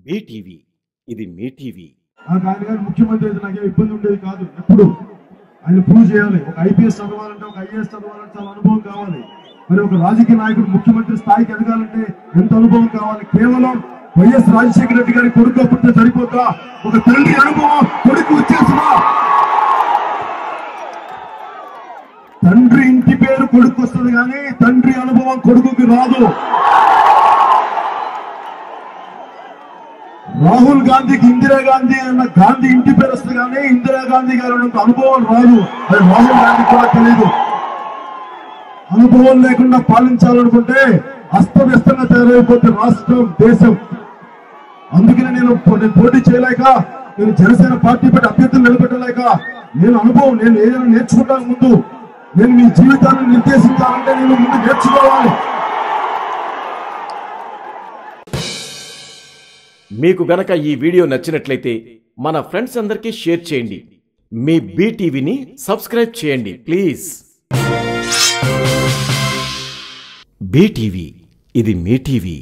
BTV ఇది మీ TV. ఆయన గారు ముఖ్యమంత్రి అయితే నాకేం ఇబ్బంది ఉండేది కాదు. ఎప్పుడు ఆయన ప్రూవ్ చేయాలి. ఒక ఐపీఎస్ చదవాలంటే, ఒక ఐఏఎస్ చదవాలంటే చాలా అనుభవం కావాలి. మరి ఒక రాజకీయ నాయకుడు ముఖ్యమంత్రి స్థాయికి ఎదగాలంటే ఎంత అనుభవం కావాలి? కేవలం వైఎస్ రాజశేఖర రెడ్డి గారి కొడుకు అప్పుడే సరిపోతా? ఒక తండ్రి అనుభవం కొడుకు వచ్చేసిన తండ్రి ఇంటి పేరు కొడుకు వస్తుంది కానీ తండ్రి అనుభవం కొడుకుకి రాదు. రాహుల్ గాంధీకి ఇందిరాగాంధీ అన్న గాంధీ ఇంటి పేరు వస్తుంది కానీ ఇందిరాగాంధీ గారు అనుభవం రాదు. అది రాహుల్ గాంధీ కూడా తెలియదు. అనుభవం లేకుండా పాలించాలనుకుంటే అస్తవ్యస్తంగా తయారైపోతే రాష్ట్రం, దేశం. అందుకనే నేను పోటీ చేయలేక, నేను జనసేన పార్టీ పెట్టి అభ్యర్థులు నిలబెట్టలేక, నేను ఏదైనా నేర్చుకుంటాను. ముందు నేను మీ జీవితాన్ని నిర్దేశించాలంటే నేను ముందు నేర్చుకోవాలి. మీకు గనక ఈ వీడియో నచ్చినట్లయితే మన ఫ్రెండ్స్ అందరికీ షేర్ చేయండి. మీ బీటీవీని సబ్స్క్రైబ్ చేయండి ప్లీజ్. బీటీవీ ఇది మీ టీవీ.